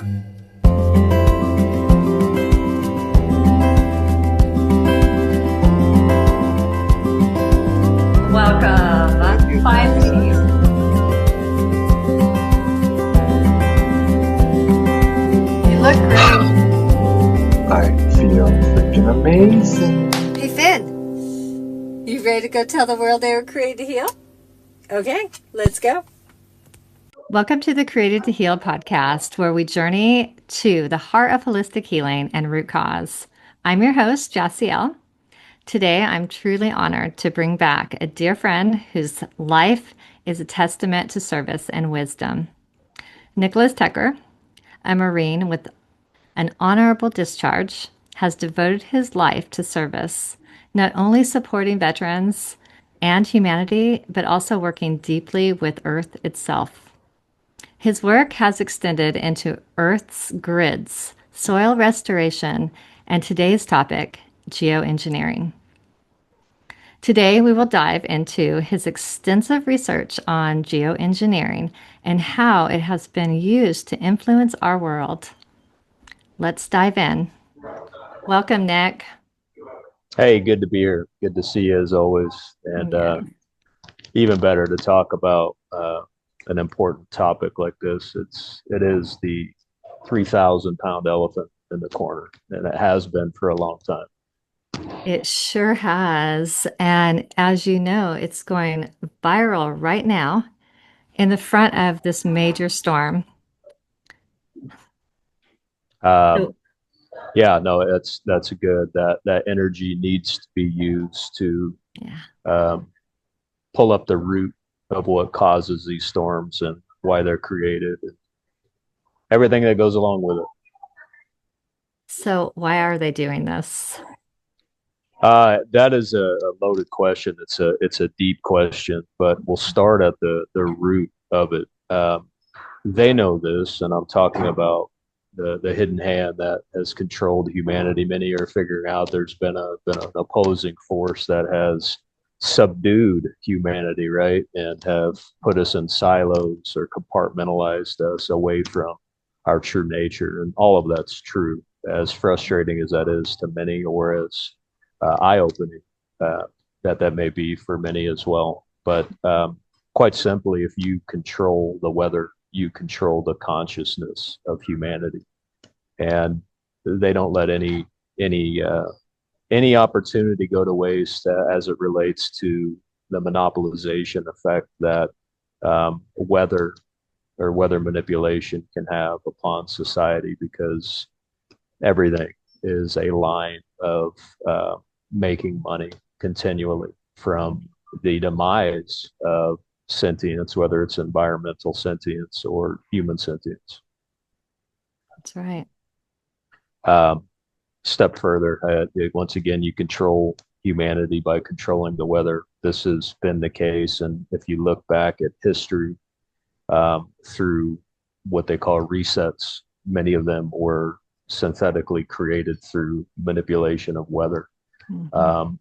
Welcome. Finally. You look great. I feel freaking amazing. Hey, Finn. You ready to go tell the world they were created to heal? Okay, let's go. Welcome to the Created to Heal podcast, where we journey to the heart of holistic healing and root cause. I'm your host, Jaciel. Today, I'm truly honored to bring back a dear friend whose life is a testament to service and wisdom. Nicholas Tucker, a Marine with an honorable discharge, has devoted his life to service, not only supporting veterans and humanity, but also working deeply with Earth itself. His work has extended into Earth's grids, soil restoration, and today's topic, geoengineering. Today, we will dive into his extensive research on geoengineering and how it has been used to influence our world. Let's dive in. Welcome, Nick. Hey, good to be here. Good to see you as always. And even better to talk about an important topic like this. It is the 3,000-pound elephant in the corner, and it has been for a long time. It sure has. And as you know, it's going viral right now in the front of this major storm. Yeah, no, that's good. That energy needs to be used to pull up the root of what causes these storms and why they're created, and everything that goes along with it. So why are they doing this? That is a loaded question. It's a deep question, but we'll start at the root of it. They know this, and I'm talking about the hidden hand that has controlled humanity. Many are figuring out there's been an opposing force that has subdued humanity, right, and have put us in silos or compartmentalized us away from our true nature. And all of that's true, as frustrating as that is to many, or as eye-opening that may be for many as well. But quite simply, if you control the weather, you control the consciousness of humanity, and they don't let any opportunity go to waste as it relates to the monopolization effect that weather or weather manipulation can have upon society, because everything is a line of making money continually from the demise of sentience, whether it's environmental sentience or human sentience. That's right. Step further, once again, you control humanity by controlling the weather. This has been the case, and if you look back at history through what they call resets, many of them were synthetically created through manipulation of weather.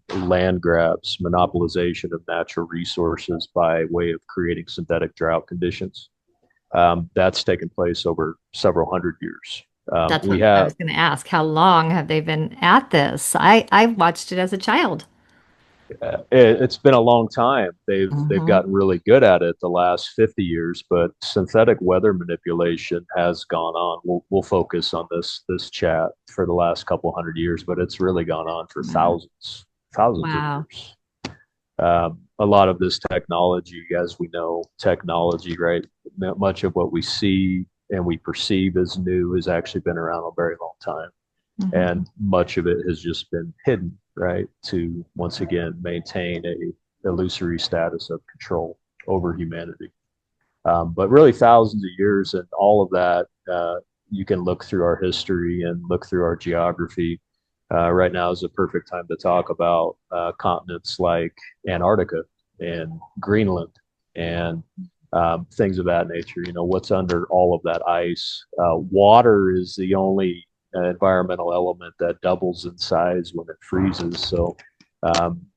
Land grabs, monopolization of natural resources by way of creating synthetic drought conditions. That's taken place over several hundred years. That's what I was going to ask. How long have they been at this? I watched it as a child. It's been a long time. They've gotten really good at it the last 50 years, but synthetic weather manipulation has gone on. We'll focus on this chat for the last couple hundred years, but it's really gone on for thousands of years. A lot of this technology, as we know, right? Much of what we see and we perceive as new has actually been around a very long time. And much of it has just been hidden, right, to once again maintain a illusory status of control over humanity. But really thousands of years, and all of that, you can look through our history and look through our geography. Right now is a perfect time to talk about continents like Antarctica and Greenland and things of that nature. You know, what's under all of that ice? Water is the only environmental element that doubles in size when it freezes. So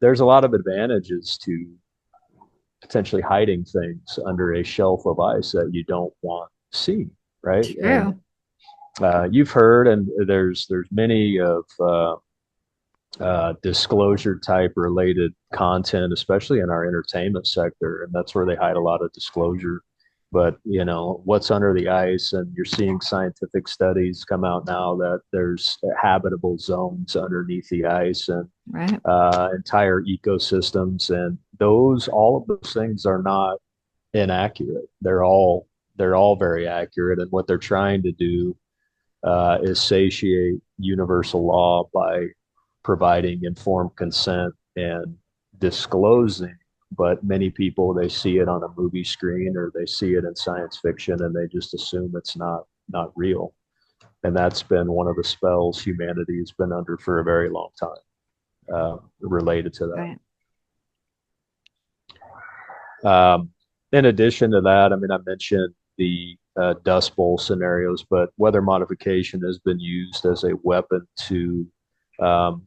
there's a lot of advantages to potentially hiding things under a shelf of ice that you don't want to see, right? True. You've heard, and there's many of disclosure type related content, especially in our entertainment sector, and that's where they hide a lot of disclosure. But what's under the ice, and you're seeing scientific studies come out now that there's habitable zones underneath the ice and Right. entire ecosystems, and all of those things are not inaccurate. They're all very accurate, and what they're trying to do is satiate universal law by providing informed consent and disclosing. But many people, they see it on a movie screen or they see it in science fiction and they just assume it's not real. And that's been one of the spells humanity has been under for a very long time, related to Right. that. In addition to that, I mean, I mentioned the Dust Bowl scenarios, but weather modification has been used as a weapon to um,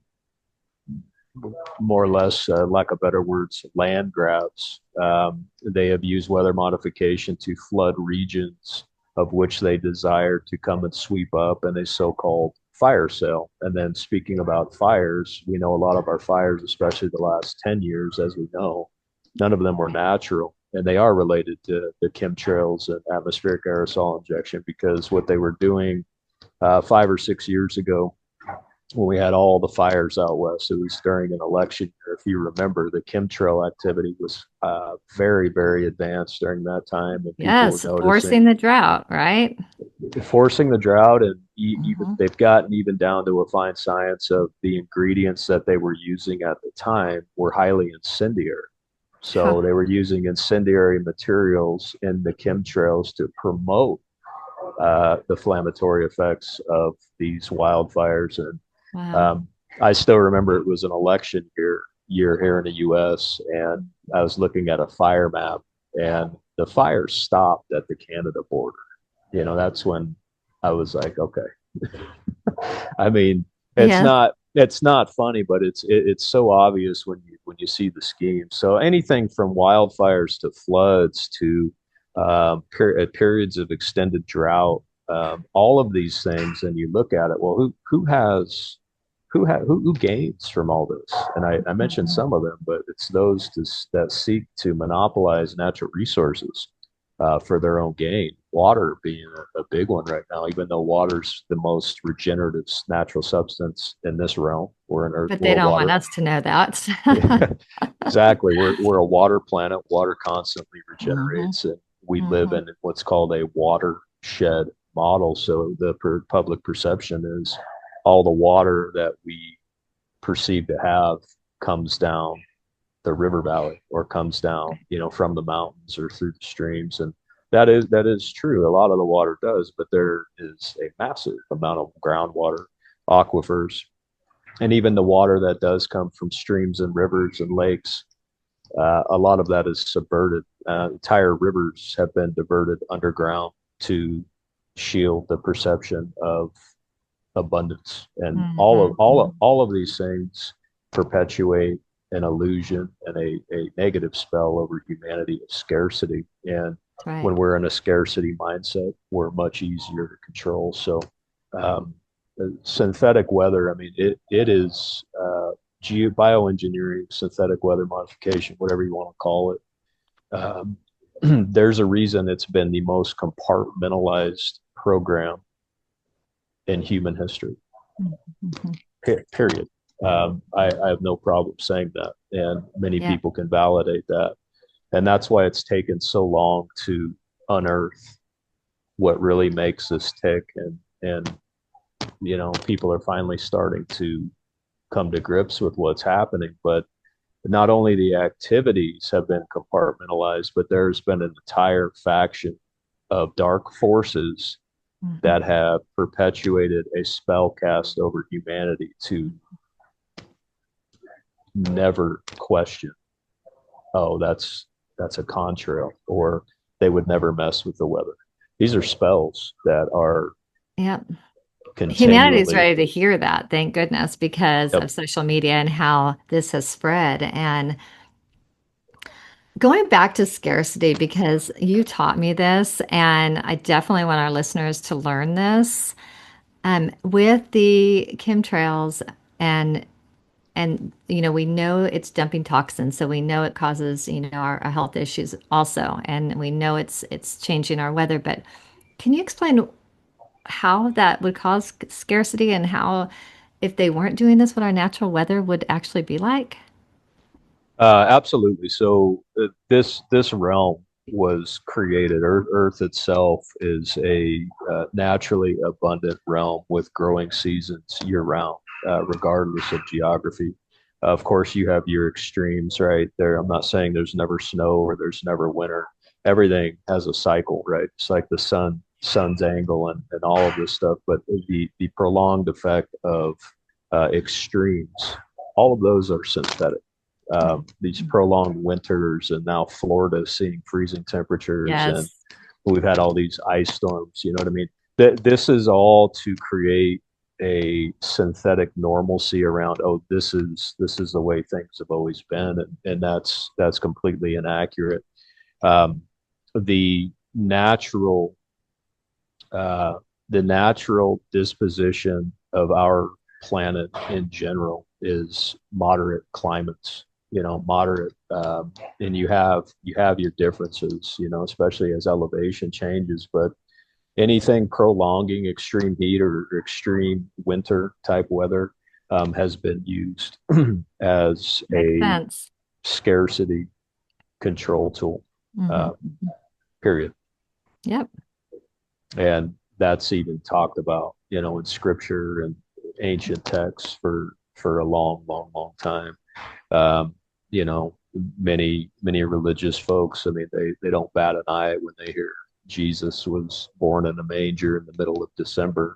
more or less, lack of better words, land grabs. They have used weather modification to flood regions of which they desire to come and sweep up in a so-called fire sale. And then speaking about fires, we know a lot of our fires, especially the last 10 years, as we know, none of them were natural. And they are related to the chemtrails and atmospheric aerosol injection, because what they were doing 5 or 6 years ago when we had all the fires out west, it was during an election year. If you remember, the chemtrail activity was very, very advanced during that time, and people were Yes, noticing forcing the drought, right? forcing the drought, and even Hmm. they've gotten even down to a fine science of the ingredients that they were using at the time were highly incendiary. Huh. So they were using incendiary materials in the chemtrails to promote the inflammatory effects of these wildfires. And Wow. um, I still remember it was an election year here in the U.S., and I was looking at a fire map, and the fire stopped at the Canada border. That's when I was like, okay. I mean, Yes. it's not funny, but it's so obvious when you see the scheme. So anything from wildfires to floods to periods of extended drought, all of these things, and you look at it. Well, who gains from all this? And I mentioned Mhm. some of them, but it's those that seek to monopolize natural resources for their own gain. Water being a big one right now, even though water's the most regenerative natural substance in this realm. We're an earth, But they we're a don't want water. us to know that. Exactly. We're a water planet. Water constantly Hmm. regenerates, and we live Hmm. in what's called a watershed model. So the public perception is all the water that we perceive to have comes down the river valley or comes down, from the mountains or through the streams. And that is true. A lot of the water does, but there is a massive amount of groundwater, aquifers, and even the water that does come from streams and rivers and lakes. A lot of that is subverted. Entire rivers have been diverted underground to shield the perception of abundance, and all of all of Hmm. all of these things perpetuate an illusion and a negative spell over humanity of scarcity. And That's right. when we're in a scarcity mindset, we're much easier to control. So um, synthetic weather, I mean, it is bioengineering, synthetic weather modification, whatever you want to call it. um, there's a reason it's been the most compartmentalized program in human history. Mhm. Period. I have no problem saying that, and many Yeah. people can validate that. And that's why it's taken so long to unearth what really makes us tick. And people are finally starting to come to grips with what's happening. But not only the activities have been compartmentalized, but there's been an entire faction of dark forces Hmm. that have perpetuated a spell cast over humanity to never question, oh, that's a contrail, or they would never mess with the weather. These are spells that are Yeah. Humanity's continually. ready to hear that, thank goodness, because Yep. of social media and how this has spread. And Going back to scarcity, because you taught me this, and I definitely want our listeners to learn this. With the chemtrails and we know it's dumping toxins, so we know it causes our health issues also, and we know it's changing our weather. But can you explain how that would cause scarcity and how, if they weren't doing this, what our natural weather would actually be like? Absolutely. So this realm was created. Earth itself is a naturally abundant realm with growing seasons year round, regardless of geography. Of course, you have your extremes, right? There, I'm not saying there's never snow or there's never winter. Everything has a cycle, right? It's like the sun's angle and all of this stuff. But the prolonged effect of extremes, all of those are synthetic. These prolonged winters, and now Florida seeing freezing temperatures, and Yes, we've had all these ice storms. You know what I mean? This is all to create a synthetic normalcy around. Oh, this is the way things have always been, and that's completely inaccurate. Um, the natural uh, the natural disposition of our planet in general is moderate climates, moderate, and you have your differences, especially as elevation changes. But anything prolonging extreme heat or extreme winter type weather has been used as makes a sense. scarcity control tool, Hmm. uh, period. Yep. And that's even talked about, in scripture and ancient texts for a long, long, long time. Um, you know, many religious folks, I mean, they don't bat an eye when they hear Jesus was born in a manger in the middle of December.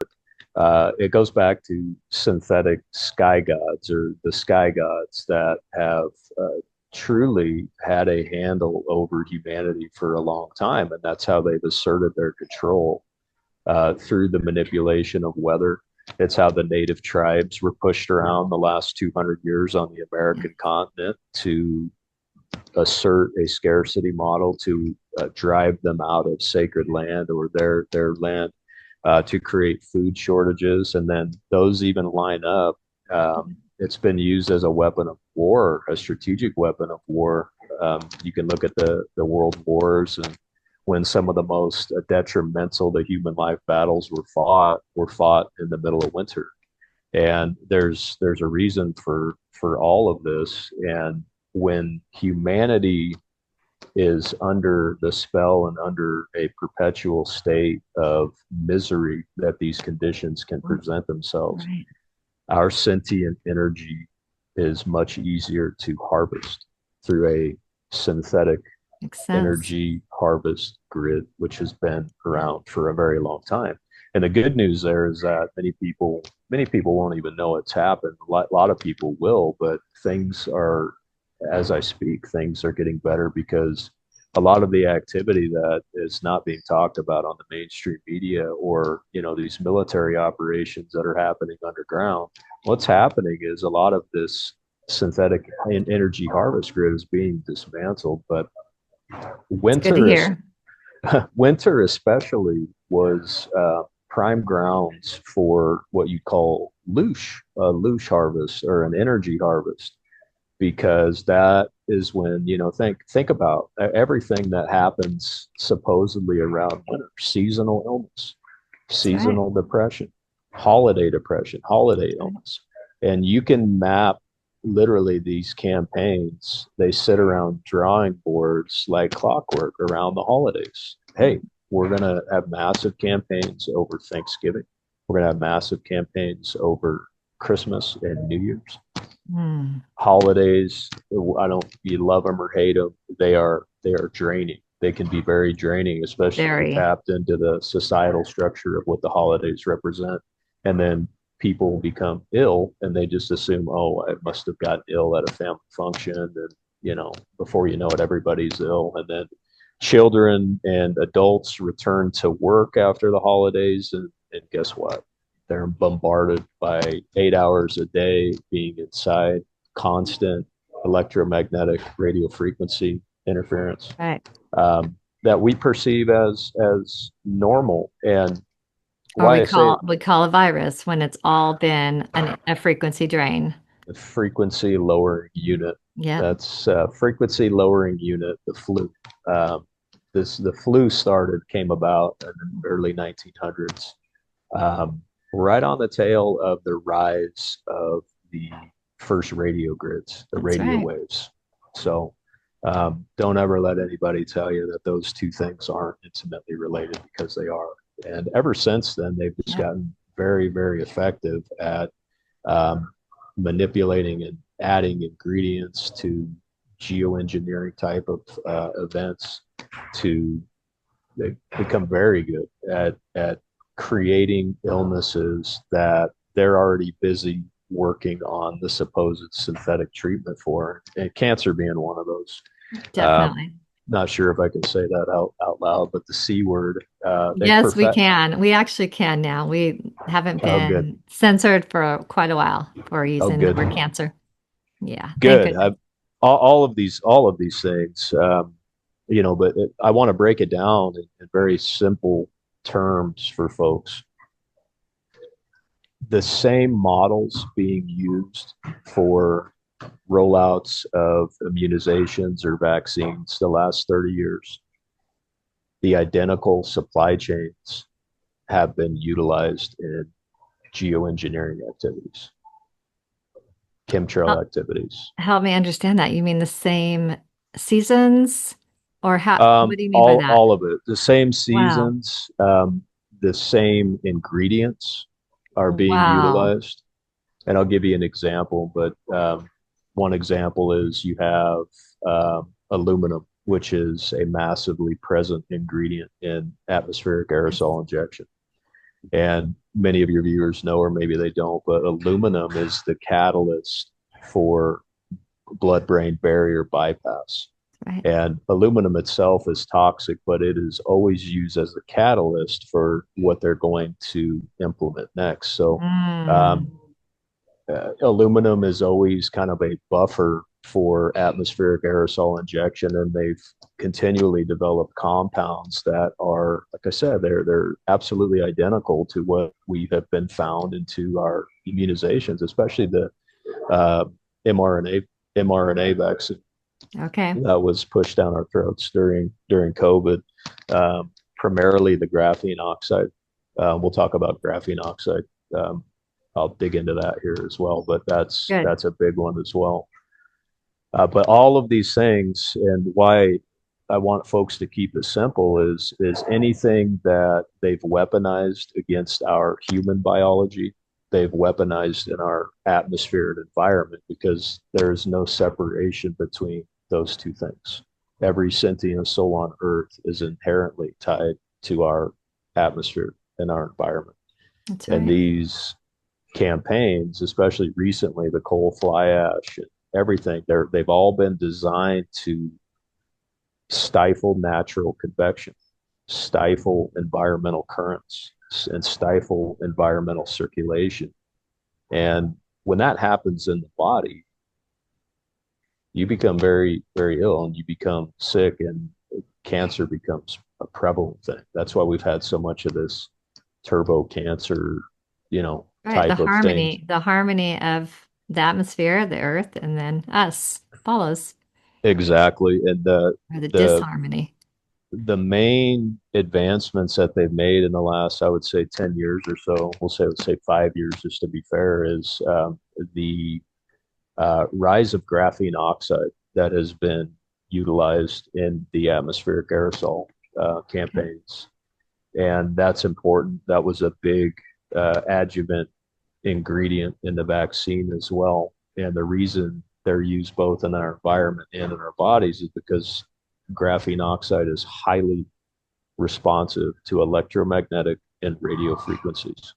It goes back to synthetic sky gods, or the sky gods that have truly had a handle over humanity for a long time, and that's how they've asserted their control through the manipulation of weather. It's how the native tribes were pushed around the last 200 years on the Yeah. American continent to assert a scarcity model to drive them out of sacred land or their land, to create food shortages, and then those even line up. It's been used as a weapon of war, a strategic weapon of war. You can look at the world wars, and when some of the most detrimental to human life battles were fought in the middle of winter. And there's a reason for all of this. And when humanity is under the spell and under a perpetual state of misery that these conditions can present themselves, Right. our sentient energy is much easier to harvest through a synthetic Makes sense. energy harvest grid, which has been Yeah. around for a very long time. And the good news there is that many people won't even know it's happened. A lot of people will, but things are, as I speak, things are getting better because a lot of the activity that is not being talked about on the mainstream media, or these military operations that are happening underground, what's happening is a lot of this synthetic energy harvest grid is being dismantled. But It's good to winter is hear. winter especially was prime grounds for what you call loosh harvest, or an energy harvest, because that is when, think about everything that happens supposedly around winter: seasonal illness, That's right. seasonal depression, holiday That's right. illness. And you can map literally these campaigns. They sit around drawing boards like clockwork around the holidays. Hey, we're going to have massive campaigns over Thanksgiving. We're going to have massive campaigns over Christmas and New Year's. Mm, Holidays, I don't, you love them or hate them, they are draining. They can be very draining, especially if you very. tapped into the societal structure of what the holidays represent. And then people become ill and they just assume, oh, I must have gotten ill at a family function. And, before you know it, everybody's ill. And then children and adults return to work after the holidays. And guess what? They're bombarded by 8 hours a day being inside constant electromagnetic radio frequency interference, Right. that we perceive as normal. And Or why I say we call a virus when it's all been a frequency drain. the frequency lowering unit. Yep. That's frequency lowering unit, the flu. Um, the flu came about in the early 1900s, um, right on the tail of the rise of the first radio grids, the That's radio right. waves. So don't ever let anybody tell you that those two things aren't intimately related, because they are. And ever since then, they've just Yep. gotten very, very effective at um, manipulating and adding ingredients to geoengineering type of events to they become very good at creating illnesses that they're already busy working on the supposed synthetic treatment for, and cancer being one of those. Um, Definitely. Not sure if I can say that out loud, but the C word, they Yes, we perfect. can. We actually can now. We haven't Oh, good. been censored for quite a while for Oh, using the good. word cancer. Yeah, thank Good. goodness. All of these things, but I want to break it down in very simple terms for folks. The same models being used for rollouts of immunizations or vaccines the last 30 years, the identical supply chains have been utilized in geoengineering activities, chemtrail Help, activities. help me understand that. You mean the same seasons or how, what do you mean by that? All of it, the same Wow. seasons, the same ingredients are being Wow. utilized. And I'll give you an example, but one example is you have aluminum, which is a massively present ingredient in atmospheric Yes. aerosol injection. And many of your viewers know, or maybe they don't, but aluminum is the catalyst for blood-brain barrier bypass. Right. And aluminum itself is toxic, but it is always used as a catalyst for what they're going to implement next. So Mm. um, aluminum is always kind of a buffer for atmospheric aerosol injection, and they've continually developed compounds that are, like I said, they're absolutely identical to what we have been found into our immunizations, especially the uh, mRNA vaccine Okay. that was pushed down our throats during COVID. Primarily the graphene oxide. We'll talk about graphene oxide. Um, I'll dig into that here as well, but Good. that's a big one as well. But all of these things, and why I want folks to keep it simple, is anything that they've weaponized against our human biology, they've weaponized in our atmosphere and environment, because there's no separation between those two things. Every sentient soul on Earth is inherently tied to our atmosphere and our environment. That's And right. these campaigns, especially recently, the coal fly ash and everything, they've all been designed to stifle natural convection, stifle environmental currents, and stifle environmental circulation. And when that happens in the body, you become very, very ill and you become sick, and cancer becomes a prevalent thing. That's why we've had so much of this turbo cancer, Right. type of things. The harmony of the atmosphere, the earth, and then us follows, Exactly. And or the the disharmony. the main advancements that they've made in the last, I would say, 10 years or so, let's say 5 years, just to be fair, is the rise of graphene oxide that has been utilized in the atmospheric aerosol Okay. campaigns. And that's important. That was a big adjuvant ingredient in the vaccine as well. And the reason they're used both in our environment and in our bodies is because graphene oxide is highly responsive to electromagnetic and radio frequencies,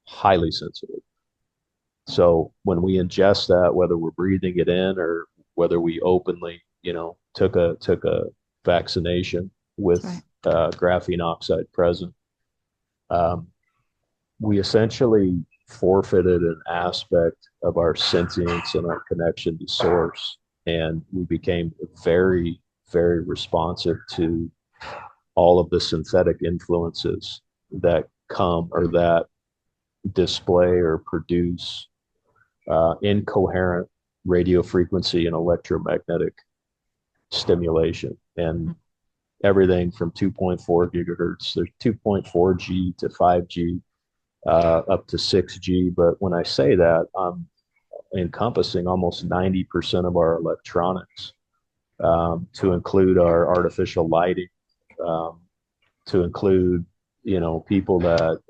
highly sensitive. So when we ingest that, whether we're breathing it in or whether we openly, took a vaccination That's with right. graphene oxide present, um, we essentially forfeited an aspect of our sentience and our connection to source, and we became very very responsive to all of the synthetic influences that come or that display or produce incoherent radio frequency and electromagnetic stimulation. And everything from 2.4 gigahertz, there's 2.4G to 5G, up to 6G. But when I say that, I'm encompassing almost 90% of our electronics, to include our artificial lighting, um, to include, people that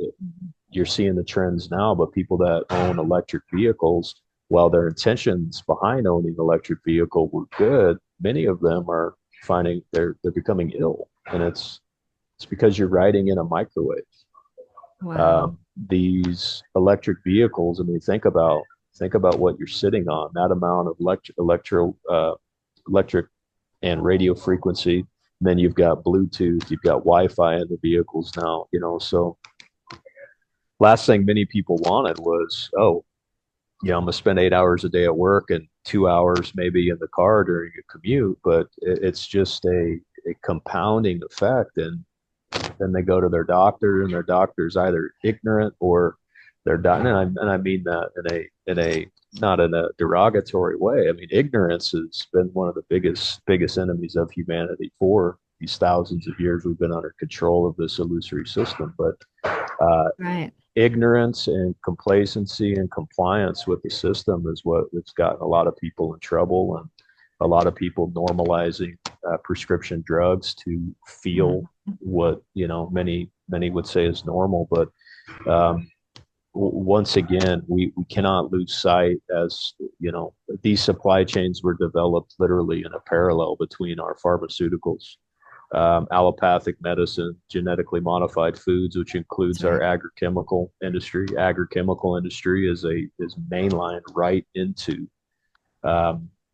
you're seeing the trends now, but people that own electric vehicles, while their intentions behind owning electric vehicle were good, many of them are finding they're becoming ill, and it's because you're riding in a microwave. Wow. These electric vehicles, I mean, think about what you're sitting on, that amount of electric and radio frequency. And then you've got Bluetooth, you've got Wi-Fi in the vehicles now, so last thing many people wanted was, oh, I'm gonna spend 8 hours a day at work and 2 hours maybe in the car during a commute, but it's just a compounding effect. And then they go to their doctor, and their doctor's either ignorant or they're dying. And I mean that in a not in a derogatory way. I mean, ignorance has been one of the biggest enemies of humanity for these thousands of years. We've been under control of this illusory system, but Right. ignorance and complacency and compliance with the system is what's gotten a lot of people in trouble, and a lot of people normalizing prescription drugs to feel what many would say is normal. But um, once again, we cannot lose sight, as these supply chains were developed literally in a parallel between our pharmaceuticals, allopathic medicine, genetically modified foods, which includes That's our right. agrochemical industry. Agrochemical industry is mainline right into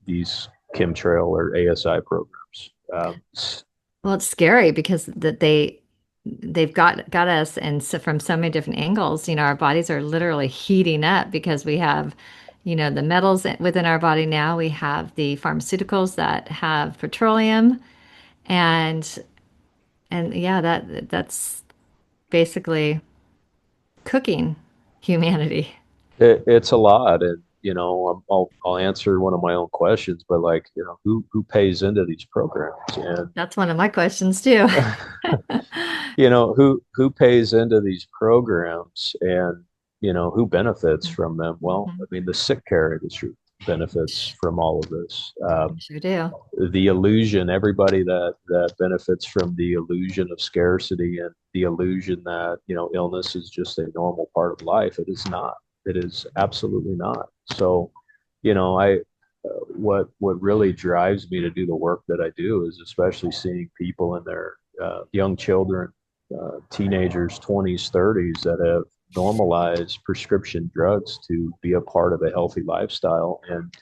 these chemtrail or ASI programs. Well, it's scary because they've got us, and so from so many different angles. Our bodies are literally heating up because we have, the metals within our body now. We have the pharmaceuticals that have petroleum, and yeah, that's basically cooking humanity. It's a lot, and I'll answer one of my own questions, but like, who pays into these programs, and That's one of my questions too. who pays into these programs, and who benefits from them? Well, I Mhm. mean, the sick care industry benefits from all of this. Sure do. The illusion, everybody that benefits from the illusion of scarcity and the illusion that illness is just a normal part of life. It is not. It is absolutely not. So, I what really drives me to do the work that I do is especially seeing people in their young children, teenagers, 20s, 30s, that have normalized prescription drugs to be a part of a healthy lifestyle. And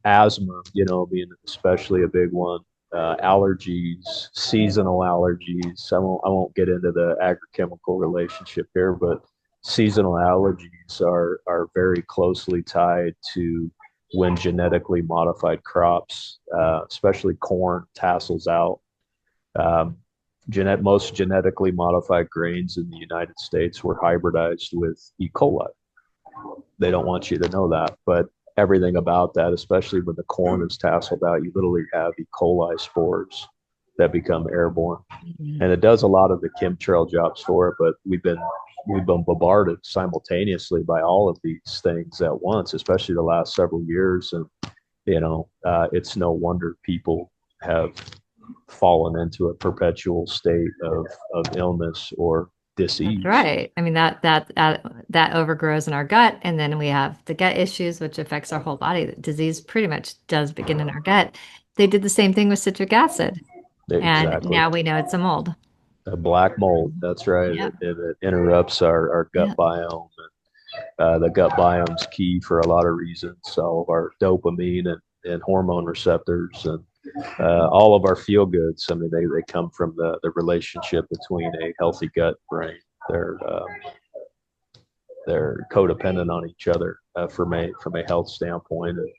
asthma, being especially a big one. Allergies, seasonal allergies. I won't get into the agrochemical relationship here, but seasonal allergies are very closely tied to when genetically modified crops, especially corn, tassels out. Um, Most genetically modified grains in the United States were hybridized with E. coli. They don't want you to know that, but everything about that, especially when the corn is tasseled out, you literally have E. coli spores that become airborne. Mhm. And it does a lot of the chemtrail jobs for it, but we've been bombarded simultaneously by all of these things at once, especially the last several years. And it's no wonder people have fallen into a perpetual state of illness or That's disease. right. I mean, that overgrows in our gut, and then we have the gut issues, which affects our whole body. The disease pretty much does begin in our gut. They did the same thing with citric acid, and Exactly. now we know it's a mold. A black mold. Mhm. That's right. Yep. It interrupts our gut Yep. biome. The gut biome's key for a lot of reasons. All of our dopamine and hormone receptors, and all of our feel goods. I mean, they come from the relationship between a healthy gut and brain. They're codependent on each other from a health standpoint. And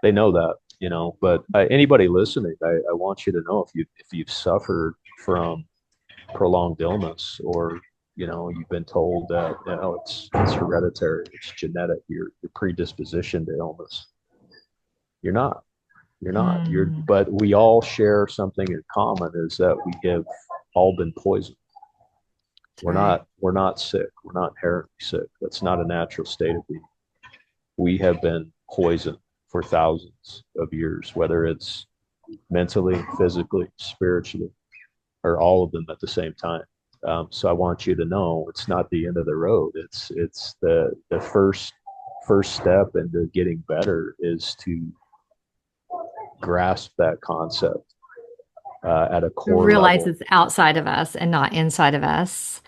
they know that. But anybody listening, I want you to know if you've suffered from prolonged illness, or you've been told that it's hereditary, it's genetic, you're predisposition to illness. You're not. You're not. Hmm. But we all share something in common, is that we have all been poisoned. That's right. We're not sick. We're not inherently sick. That's not a natural state of being. We have been poisoned for thousands of years, whether it's mentally, physically, spiritually, or all of them at the same time. So I want you to know it's not the end of the road. It's the first step into getting better is to grasp that concept at a core Realize level. it's outside of us and not inside of us.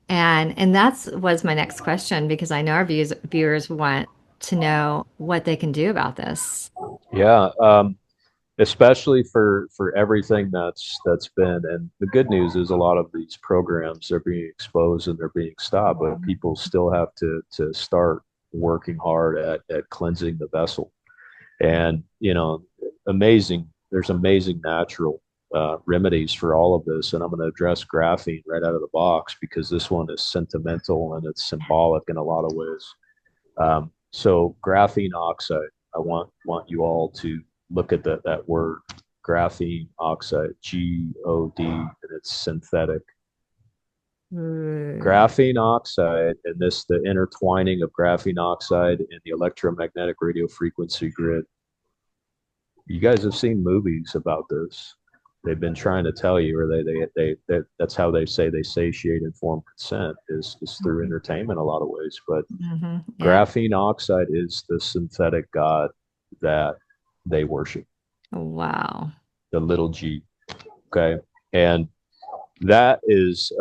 And that's was my next question because I know our viewers want to know what they can do about this. Yeah, especially for everything that's been. And the good news is a lot of these programs are being exposed and they're being stopped, but people still have to start working hard at cleansing the vessel. And amazing. There's amazing natural remedies for all of this, and I'm going to address graphene right out of the box because this one is sentimental and it's symbolic in a lot of ways. So graphene oxide, I want you all to look at that word, graphene oxide, GOD, and it's synthetic. Mm. Graphene oxide, and the intertwining of graphene oxide and the electromagnetic radio frequency grid. You guys have seen movies about this. They've been trying to tell you, or that's how they say they satiate informed consent is through entertainment in a lot of ways. But Hmm. Yeah. graphene oxide is the synthetic god that they worship, Wow. the little g. Okay. And that is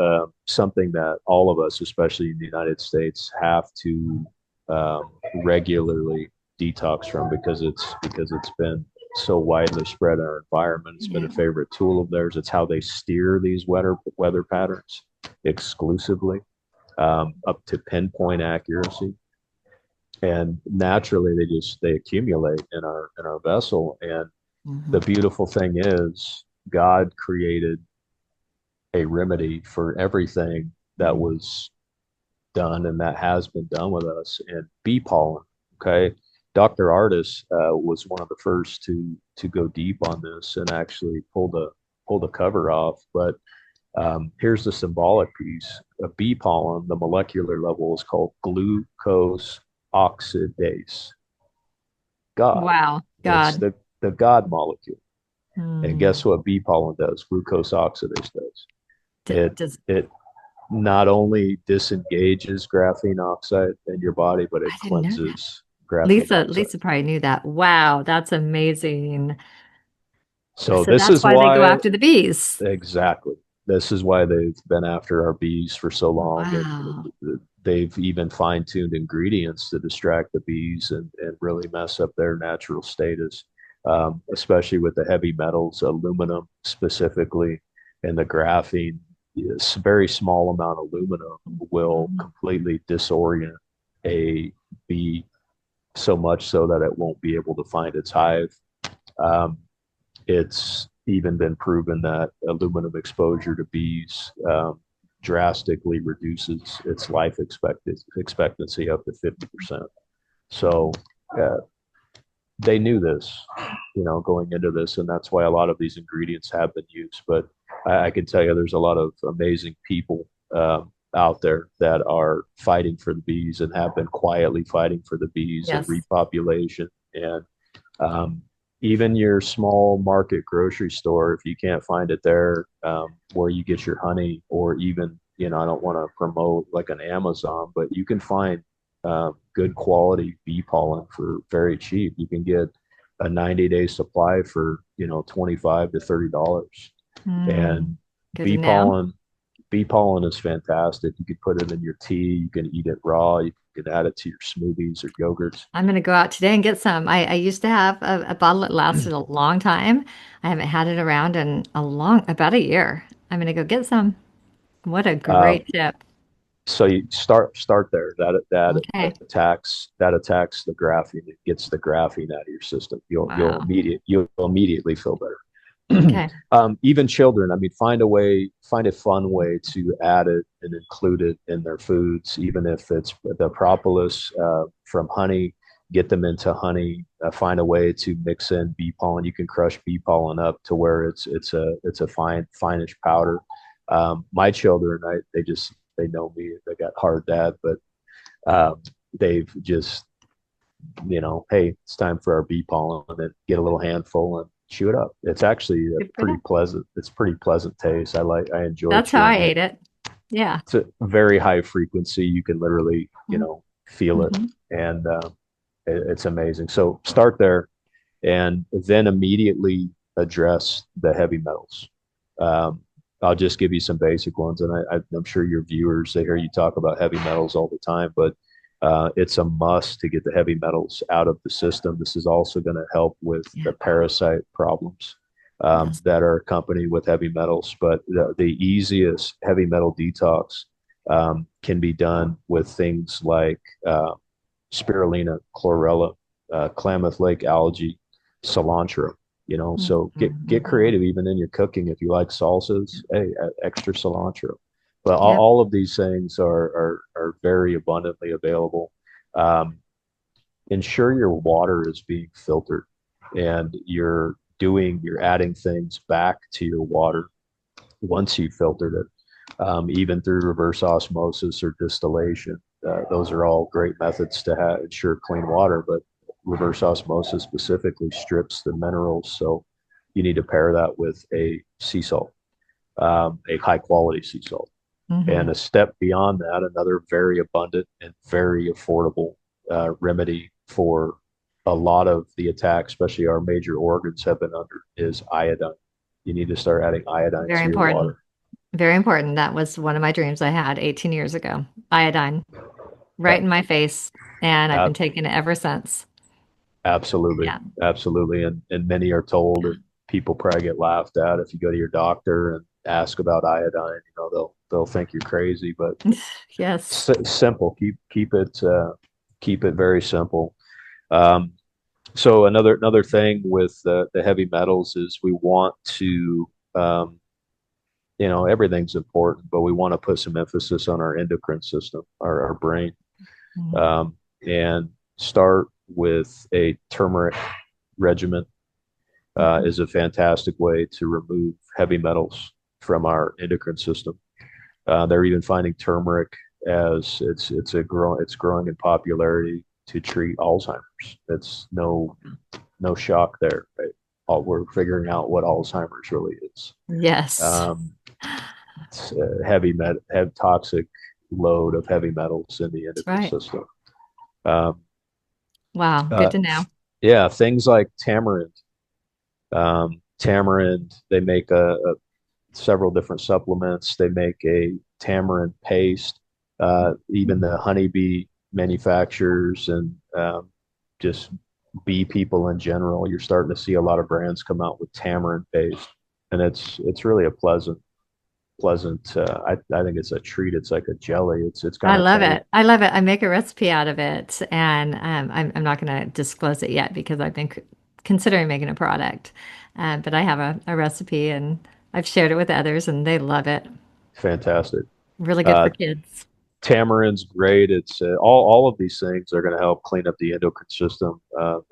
something that all of us, especially in the United States, have to regularly detox from because it's been so widely spread in our environment. It's been Yeah. a favorite tool of theirs. It's how they steer these weather patterns exclusively, up to pinpoint accuracy. And naturally, they accumulate in our vessel. And the Hmm. beautiful thing is, God created a remedy for everything that was done and that has been done with us. And bee pollen, okay. Dr. Artis was one of the first to go deep on this and actually pull the cover off. But here's the symbolic piece. A bee pollen, the molecular level is called glucose oxidase. God. Wow. It's God. the God molecule. And Hmm. guess what bee pollen does? Glucose oxidase does. It Does it not only disengages graphene oxide in your body, but it I didn't know that. cleanses graphene Lisa, oxide. Lisa probably knew that. Wow, that's amazing. So So this that's is why they go why after the bees. exactly. This is why they've been after our bees for so long, Wow. and they've even fine-tuned ingredients to distract the bees and really mess up their natural status, especially with the heavy metals, aluminum specifically, and the graphene. Yes, very small amount of aluminum will Mhm. completely disorient a bee, so much so that it won't be able to find its hive. Um, it's even been proven that aluminum exposure to bees drastically reduces its expectancy up to 50%. So uh, they knew this, going into this, and that's why a lot of these ingredients have been used. But I can tell you, there's a lot of amazing people out there that are fighting for the bees and have been quietly fighting for the bees and Yes. repopulation. And um, even your small market grocery store, if you can't find it there, where you get your honey, or even, I don't want to promote like an Amazon, but you can find good quality bee pollen for very cheap. You can get a 90-day supply for, 25 to $30. Mm, And good to bee know. pollen, bee pollen is fantastic. You could put it in your tea, you can eat it raw, you can add it to your smoothies or yogurts. I'm going to go out today and get some. I used to have a bottle that lasted a long time. I haven't had it around in about a year. I'm going to go get some. What a Um, great tip. So you start there. Okay. That attacks the graphene. It gets the graphene out of your system. Wow. You'll immediately feel better. Okay. Even children, I mean, find a fun way to add it and include it in their foods, even if it's the propolis from honey. Get them into honey. Find a way to mix in bee pollen. You can crush bee pollen up to where it's a finish powder. My children, they know me. They got hard dad, but they've just hey, it's time for our bee pollen, and get a little handful and chew it up. It's actually a Good for pretty them. pleasant. It's pretty pleasant taste. I enjoy That's how I chewing it. ate it. Yeah. It's a very high frequency. You can literally, feel it, Mm-hmm. and it's amazing. So start there, and then immediately address the heavy metals. Um, I'll just give you some basic ones, and I'm sure your viewers, they hear you talk about heavy metals all the time, but it's a must to get the heavy metals out of the system. This is also going to help with Yeah. the parasite problems Yes. that are accompanied with heavy metals. But the easiest heavy metal detox can be done with things like spirulina, chlorella, Klamath Lake algae, cilantro. So get Mm-hmm. creative even in your cooking. If you like salsas, hey, add extra cilantro. But Yep. all of these things are very abundantly available. Um, ensure your water is being filtered, and you're adding things back to your water once you filtered it, even through reverse osmosis or distillation. Those are all great methods to ensure clean water, but reverse osmosis specifically strips the minerals. So you need to pair that with a sea salt, a high quality sea salt. Mm-hmm. And a step beyond that, another very abundant and very affordable remedy for a lot of the attacks, especially our major organs have been under, is iodine. You need to start adding iodine Very to your important. water. Very important. That was one of my dreams I had 18 years ago. Iodine, right A- in my face. And I've been a- taking it ever since. Absolutely, Yeah. absolutely. And many are told, and people probably get laughed at if you go to your doctor and ask about iodine. They'll think you're crazy, but Yes. simple. Keep it very simple. Um, so another thing with the heavy metals is we want to um, everything's important, but we want to put some emphasis on our endocrine system, our brain, Mhm. um, and start with a turmeric regimen. Mhm. Is a fantastic way to remove heavy metals from our endocrine system. They're even finding turmeric as it's growing in popularity to treat Alzheimer's. That's no shock there, right? We're figuring out what Alzheimer's really is. Yes. Um, it's have toxic load of heavy metals in the That's endocrine right. system. Um, Wow. Good uh, to know. yeah, things like tamarind. Tamarind, they make several different supplements. They make a tamarind paste. Even the honeybee manufacturers and just bee people in general, you're starting to see a lot of brands come out with tamarind paste, and it's really a pleasant. I think it's a treat. It's like a jelly. It's I kind of love funny. it. I love it. I make a recipe out of it, and I'm not going to disclose it yet because I've been considering making a product. But I have a recipe, and I've shared it with others, and they love it. Fantastic. Really good Uh, for kids. Tamarind's great. It's all of these things are going to help clean up the endocrine system,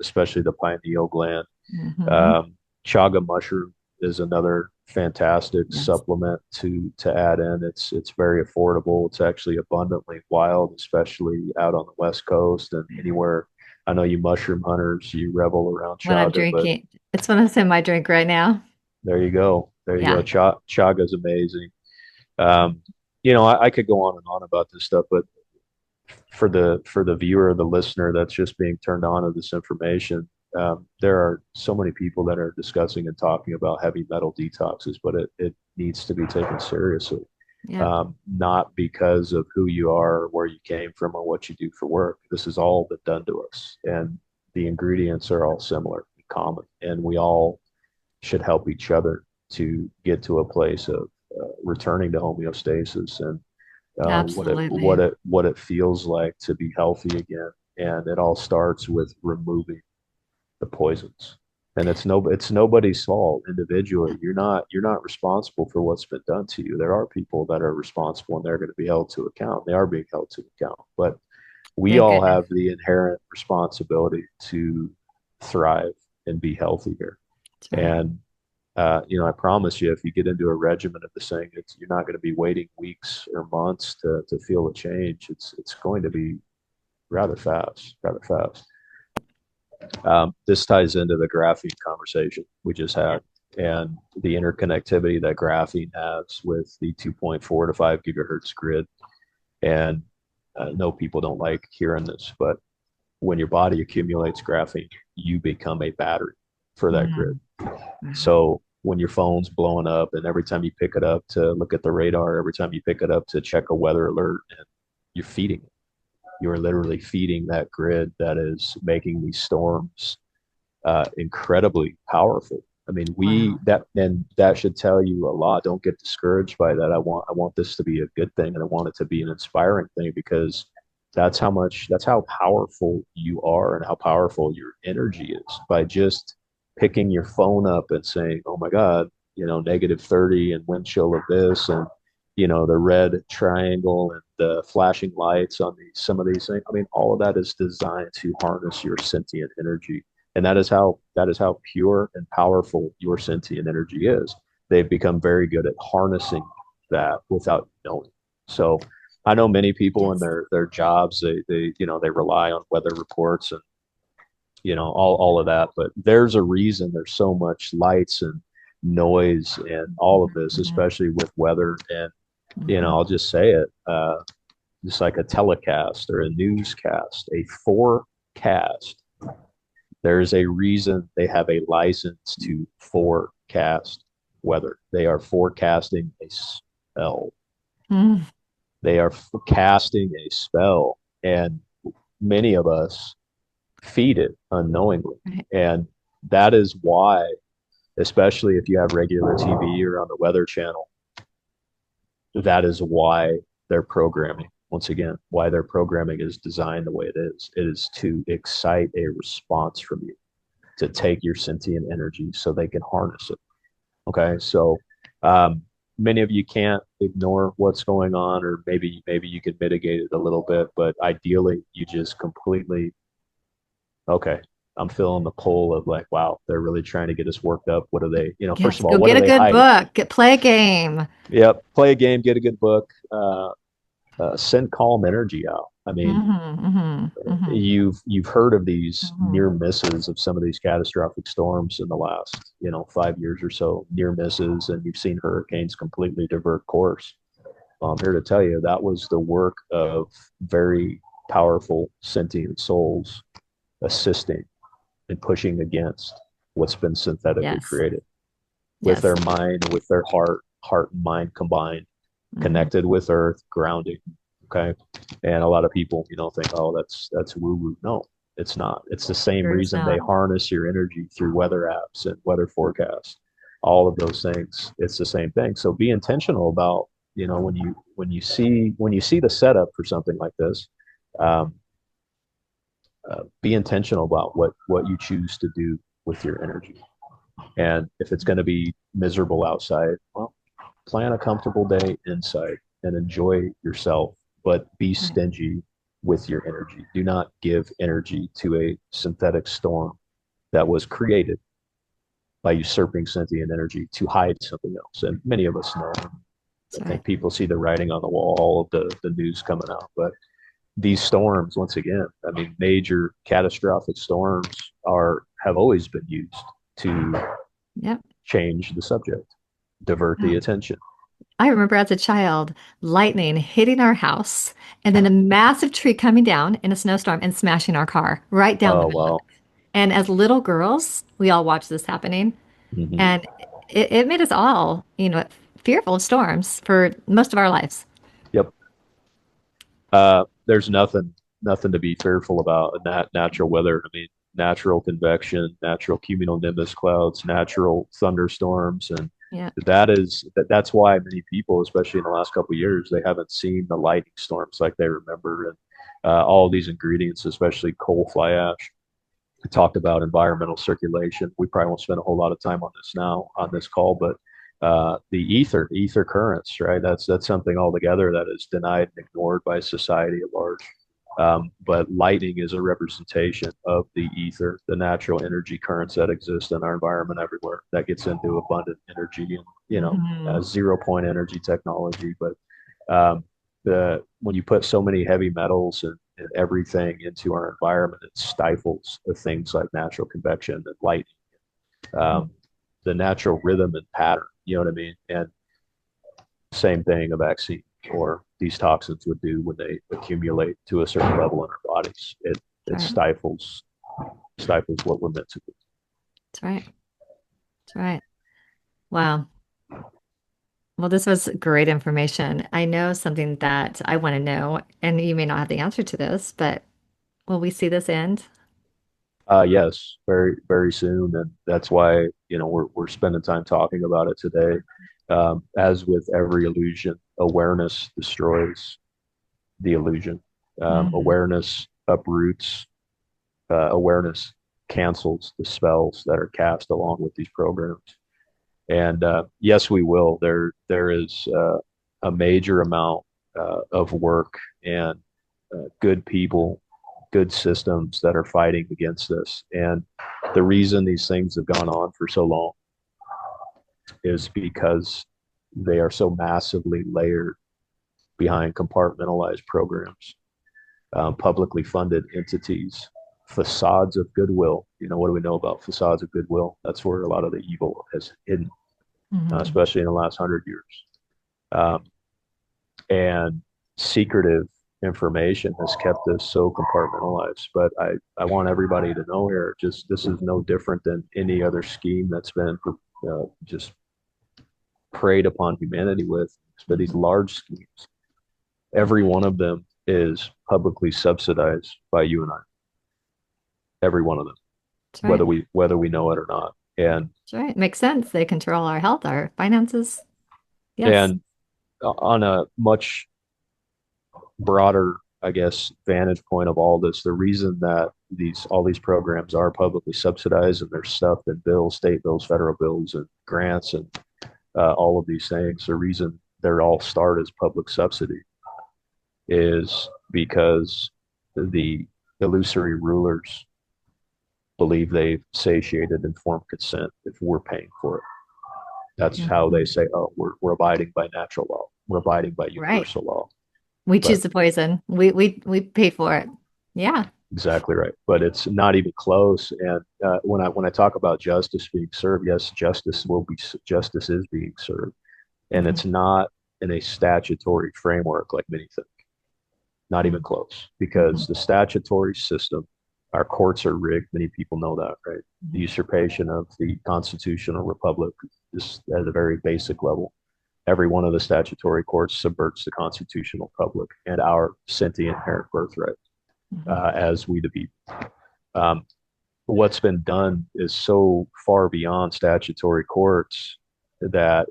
especially the pineal gland. Hmm. Um, chaga mushroom is another fantastic Yes. supplement to add in. It's very affordable. It's actually abundantly wild, especially out on the West Coast and anywhere. I know you mushroom hunters, you revel around What I'm chaga, but drinking, it's one of in my drink right now. there you go. There you go. Yeah. Chaga's amazing. Um, I could go on and on about this stuff, but for the viewer, the listener that's just being turned on to this information, there are so many people that are discussing and talking about heavy metal detoxes, but it needs to be taken seriously. Yep. Not because of who you are, or where you came from, or what you do for work. This is all been done to us, and the ingredients are all similar, common, and we all should help each other to get to a place of returning to homeostasis. And Absolutely. what it feels like to be healthy again. And it all starts with removing the poisons. And it's nobody's fault individually. You're not responsible for what's been done to you. There are people that are responsible and they're going to be held to account. They are being held to account. But we Thank all goodness. have the inherent responsibility to thrive and be healthy here. That's right. And I promise you, if you get into a regimen of this thing, you're not going to be waiting weeks or months to feel a change. It's going to be rather fast, rather fast. This ties into the graphene conversation we just Yeah. had and the interconnectivity that graphene has with the 2.4 to 5 gigahertz grid. And I know people don't like hearing this, but when your body accumulates graphene, you become a battery for that grid. Mm. Wow. So when your phone's blowing up and every time you pick it up to look at the radar, every time you pick it up to check a weather alert, and you're feeding it. You're literally feeding that grid that is making these storms incredibly powerful. I mean, we Wow. that and that should tell you a lot. Don't get discouraged by that. I want this to be a good thing, and I want it to be an inspiring thing because that's how powerful you are and how powerful your energy is by just picking your phone up and saying, "Oh my God, -30 and wind chill of this and the red triangle and the flashing lights on some of these things." I mean, all of that is designed to harness your sentient energy. And that is how pure and powerful your sentient energy is. They've become very good at harnessing that without knowing. So I know many people in Yes. their jobs, they rely on weather reports and all of that, but there's a reason there's so much lights and noise and all of this, Mhm. especially with weather. And Mhm. I'll just say it, just like a telecast or a newscast, a forecast. There's a reason they have a license to forecast weather. They are forecasting a spell. Mm. They are casting a spell, and many of us feed it unknowingly. Right. And that is why, especially if you have regular TV or on the Weather Channel, that is why their programming, once again, why their programming is designed the way it is. It is to excite a response from you, to take your sentient energy so they can harness it. Okay. So um, many of you can't ignore what's going on, or maybe you can mitigate it a little bit, but ideally you just completely, okay, I'm feeling the pull of like, wow, they're really trying to get us worked up. What are they, first Yes. of all, Go what do get a they good hype? book. Play a game. Yep. Play a game, get a good book, send calm energy out. I mean, Mm-hmm. Mm-hmm. Mm-hmm. you've heard of these Mm-hmm. near misses of some of these catastrophic storms in the last 5 years or so, near misses, and you've seen hurricanes completely divert course. Well, I'm here to tell you that was the work of very powerful sentient souls assisting and pushing against what's been synthetically Yes. created with their Yes. mind, with their heart and mind combined, Mm-hmm. connected with earth, grounding. Okay. And a lot of people, think, oh, that's woo woo. No, it's not. It's the same Sure is reason they not. harness your energy through weather apps and weather forecasts, all of those things. It's the same thing. So be intentional about, when you see the setup for something like this, um, be intentional about what you choose to do with your energy. And if it's going to be miserable outside, well, plan a comfortable day inside and enjoy yourself, but be Right. stingy with your energy. Do not give energy to a synthetic storm that was created by usurping sentient energy to hide something else. And many of us know. That's I right. think people see the writing on the wall, all of the news coming out. But these storms, once again, I mean, major catastrophic storms have always been used to Yep. change the subject, divert the Oh. attention. I remember as a child, lightning hitting our house and then a massive tree coming down in a snowstorm and smashing our car right down the Oh, middle of well. it. And as little girls, we all watched this happening. Hmm. And it made us all, fearful of storms for most of our lives. Yep. There's nothing to be fearful about in that natural weather. I mean, natural convection, natural cumulonimbus clouds, natural thunderstorms, and Yeah. That's why many people, especially in the last couple of years, they haven't seen the lightning storms like they remember, and all of these ingredients, especially coal fly ash. We talked about environmental circulation. We probably won't spend a whole lot of time on this now on this call, but the ether currents, right? That's something altogether that is denied and ignored by society at large. But lightning is a representation of the ether, the natural energy currents that exist in our environment everywhere. That gets into abundant energy and Hmm. 0 point energy technology. But the when you put so many heavy metals and everything into our environment, it stifles the things like natural convection and lightning, um, the natural rhythm and pattern. You know what I mean? And same thing a vaccine or these toxins would do when they accumulate to a certain level in our bodies. It That's right. stifles what we're meant to do. That's right. That's right. Wow. Well, this was great information. I know something that I want to know, and you may not have the answer to this, but will we see this end? Yes, very, very soon, and that's why we're spending time talking about it today. As with every illusion, awareness destroys the illusion. Mhm. Awareness uproots. Awareness cancels the spells that are cast along with these programs. And yes, we will. There is a major amount of work and good people, good systems that are fighting against this. And the reason these things have gone on for so long is because they are so massively layered behind compartmentalized programs, publicly funded entities, facades of goodwill. What do we know about facades of goodwill? That's where a lot of the evil has hidden, Mhm. especially in the last 100 years. Um, and secretive information has kept this so compartmentalized. But I want everybody to know here, just this is no different than any other scheme that's been just preyed upon humanity with. But these Mhm. large schemes, every one of them is publicly subsidized by you and I. Every one of them, That's right. whether we know it or not. And That's right. Makes sense. They control our health, our finances. Yes. and on a much broader, I guess, vantage point of all this, the reason that all these programs are publicly subsidized and they're stuffed in bills, state bills, federal bills, and grants, and all of these things, the reason they're all start as public subsidy is because the illusory rulers believe they've satiated informed consent if we're paying for it. That's how they Mhm. say, oh, we're abiding by natural law. We're abiding by Right. universal law. We But choose the poison. We pay for it. Yeah. exactly right. But it's not even close. And when I talk about justice being served, yes, justice is being served, and Mhm. it's not in a statutory framework like many think. Not even close, because Mhm. the statutory system, our courts are rigged. Many people know that, right? The Mhm. usurpation of the constitutional republic is at a very basic level. Every one of the statutory courts subverts the constitutional republic and our sentient inherent birthright Mhm. as we the people. Um, what's been done is so far beyond statutory courts that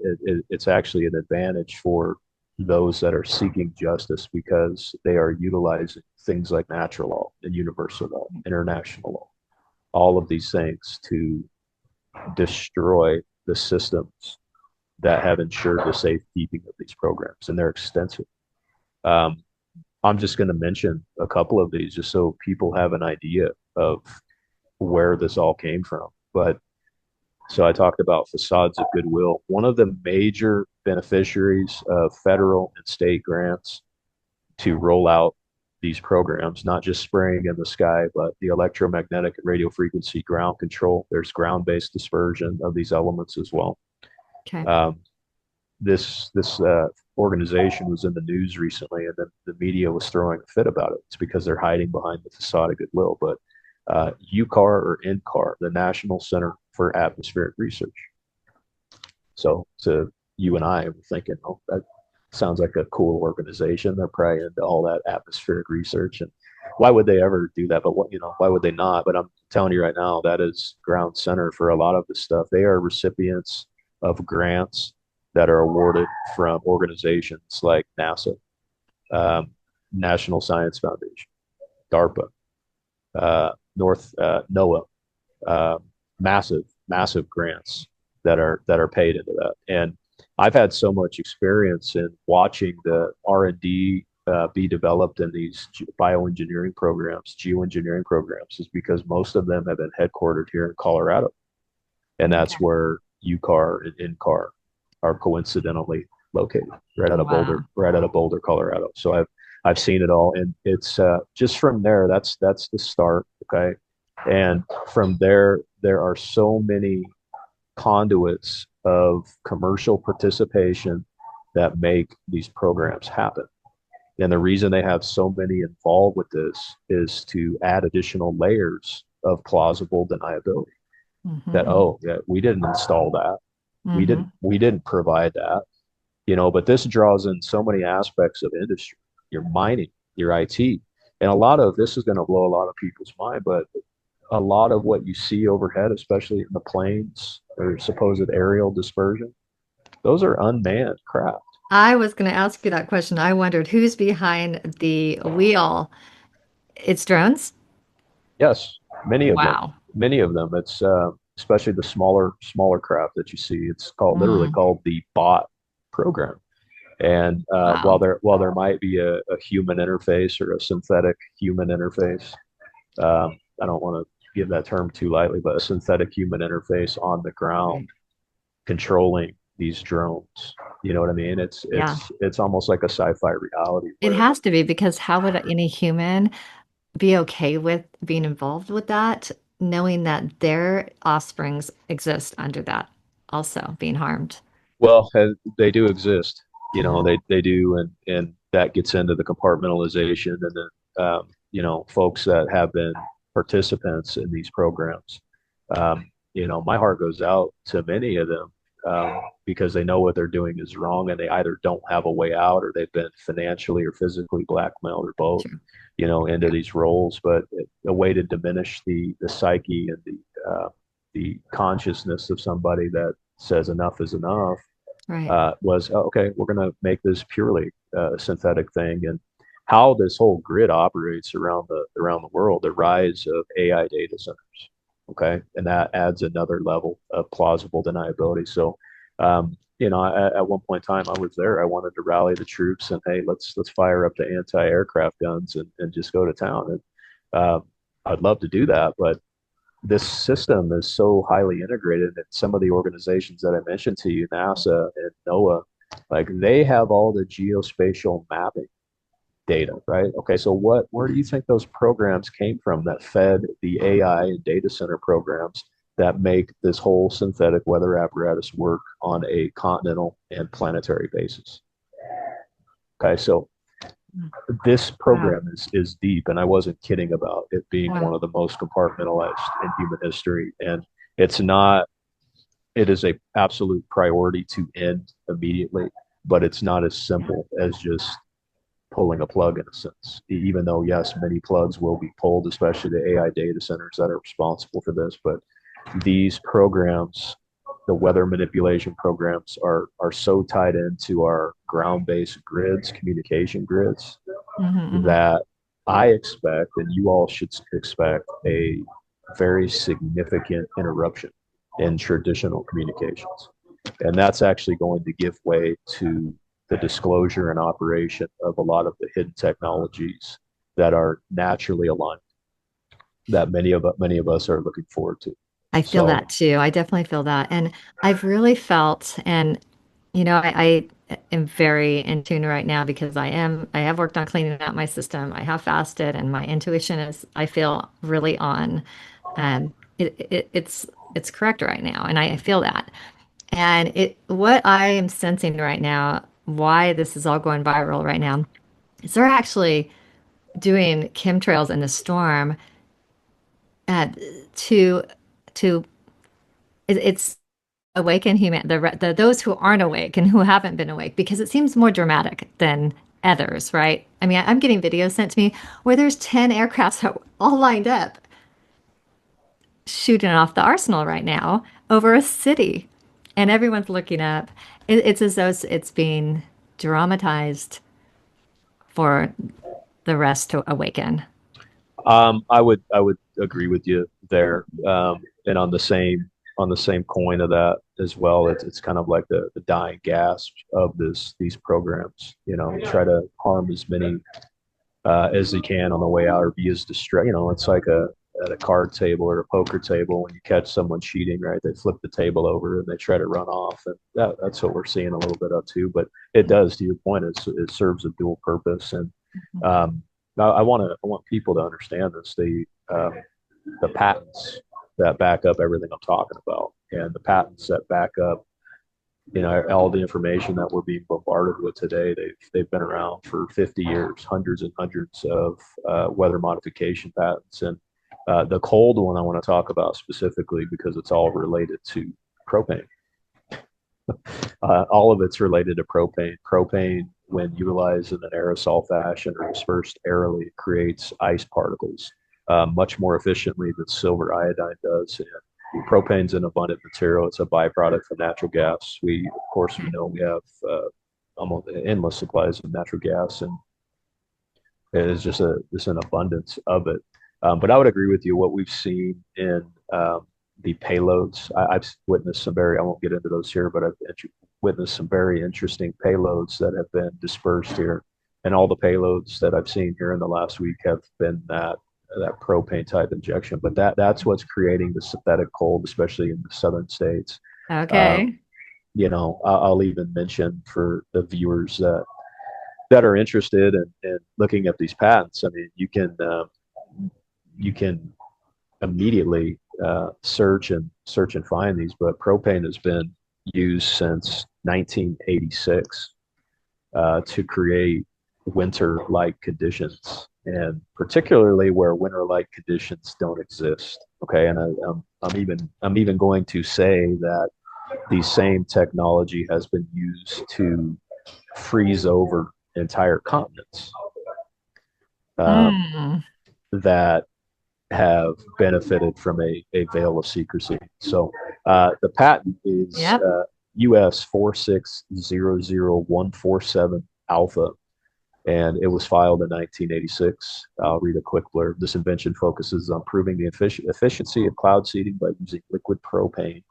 it's actually an advantage for those that are seeking justice because they are utilizing things like natural law and universal law, international law, all of these things to destroy the systems that have ensured the safekeeping of these programs, and they're extensive. Um, I'm just going to mention a couple of these just so people have an idea of where this all came from. But so I talked about facades of goodwill. One of the major beneficiaries of federal and state grants to roll out these programs, not just spraying in the sky, but the electromagnetic and radio frequency ground control. There's ground-based dispersion of these elements as well. Okay. Um, this organization was in the news recently, and the media was throwing a fit about it. It's because they're hiding behind the facade of goodwill. But UCAR or NCAR, the National Center for Atmospheric Research. So to you and I, we're thinking, oh, that sounds like a cool organization. They're probably into all that atmospheric research, and why would they ever do that? But why would they not? But I'm telling you right now, that is ground center for a lot of this stuff. They are recipients of grants that are awarded from organizations like NASA, um, National Science Foundation, DARPA, North NOAA, uh, massive grants that are paid into that. And I've had so much experience in watching the R&D be developed in these bioengineering programs, geoengineering programs, is because most of them have been headquartered here in Colorado, and Okay. that's where UCAR and INCAR are coincidentally located, Wow. right out of Boulder, Colorado. So I've seen it all, and it's just from there. That's the start, okay. And from there, there are so many conduits of commercial participation that make these programs happen. And the reason they have so many involved with this is to add additional layers of plausible deniability. That, Mm-hmm. oh yeah, we didn't install that, Mm-hmm. we didn't provide that, you know. But this draws in so many aspects of industry, your mining, your IT, and a lot of this is going to blow a lot of people's mind. But a lot of what you see overhead, especially in the planes or supposed aerial dispersion, those are unmanned craft. I was going to ask you that question. I wondered who's behind the wheel. It's drones? Yes, many of them, Wow. many of them. It's especially the smaller craft that you see. It's called literally Mm, called the bot program. And wow. while there might be a human interface or a synthetic human interface, I don't want to give that term too lightly, but a synthetic human interface on the ground Right. controlling these drones. You know what I mean? Yeah. It's almost like a sci-fi reality It where, has to be because how would any human be okay with being involved with that, knowing that their offsprings exist under that, also being harmed? well, they do exist. You know, Mhm. they do, and that gets into the compartmentalization, and then you know, folks that have been participants in these programs. You know, my heart goes out to many of them because they know what they're doing is wrong, and they either don't have a way out, or they've been financially or physically blackmailed, or both. True. You know, into Yeah. these roles, but a way to diminish the psyche and the consciousness of somebody that says enough is enough Right. was oh, okay. We're going to make this purely synthetic thing, and how this whole grid operates around the world, the rise of AI data centers. Okay, and that adds another level of plausible deniability. So, you know, at one point in time, I was there. I wanted to rally the troops and hey, let's fire up the anti-aircraft guns and just go to town. And I'd love to do that, but this system is so highly integrated that some of the organizations that I mentioned to you, NASA and NOAA, like they have all the geospatial mapping data, right? Okay, so where do you think those programs came from that fed the AI and data center programs that make this whole synthetic weather apparatus work on a continental and planetary basis? Okay, so this Wow. program is deep, and I wasn't kidding about it being one Wow. of the most compartmentalized in human history. And it's not, it is a absolute priority to end immediately, but it's not as Yeah. simple as just pulling a plug in a sense. Even though yes, many plugs will be pulled, especially the AI data centers that are responsible for this, but these programs, the weather manipulation programs, are so tied into our ground-based grids, communication grids, Hmm. Hmm. that I expect, and you all should expect, a very significant interruption in traditional communications. And that's actually going to give way to the disclosure and operation of a lot of the hidden technologies that are naturally aligned, that many of us are looking forward to. I feel So, that too. I definitely feel that. And I've really felt, and I am very in tune right now because I have worked on cleaning out my system. I have fasted, and my intuition is, I feel really on. It's correct right now, and I feel that. And what I am sensing right now, why this is all going viral right now, is they're actually doing chemtrails in the storm uh, to to it's awaken those who aren't awake and who haven't been awake because it seems more dramatic than others, right? I mean, I'm getting videos sent to me where there's 10 aircrafts all lined up shooting off the arsenal right now over a city. And everyone's looking up. It's as though it's being dramatized for the rest to awaken. I would agree with you there. And on the same coin of that as well, it's kind of like the dying gasp of these programs. You know, try to harm as many as they can on the way out, or be as distracted. You know, it's like at a card table or a poker table when you catch someone cheating, right? They flip the table over and they try to run off, and that's what we're seeing a little bit of too. But it does, to your point, it serves a dual purpose, and um, I want people to understand this. The patents that back up everything I'm talking about, and the patents that back up, you know, all the information that we're being bombarded with today. They've been around for 50 years, hundreds and hundreds of weather modification patents, and the cold one I want to talk about specifically because it's all related to propane. All of it's related to propane. Propane, when utilized in an aerosol fashion or dispersed airily, creates ice particles much more efficiently than silver iodine does. And propane's an abundant material. It's a byproduct from natural gas. Of course, we know we have almost endless supplies of natural gas, and it is just an abundance of it. But I would agree with you. What we've seen in the payloads, I've witnessed some very, I won't get into those here, but I've witnessed some very interesting payloads that have been dispersed here. And all the payloads that I've seen here in the last week have been that propane type injection. But that's what's creating the synthetic cold, especially in the southern states. Um, Okay. you know, I'll even mention for the viewers that are interested in looking at these patents. I mean, you can immediately search and find these, but propane has been used since 1986 to create winter-like conditions, and particularly where winter-like conditions don't exist. Okay, and I'm even going to say that the same technology has been used to freeze over entire continents um, Mm. that have benefited from a veil of secrecy. So the patent is Yep. US 4600147 alpha, and it was filed in 1986. I'll read a quick blurb. This invention focuses on improving the efficiency of cloud seeding by using liquid propane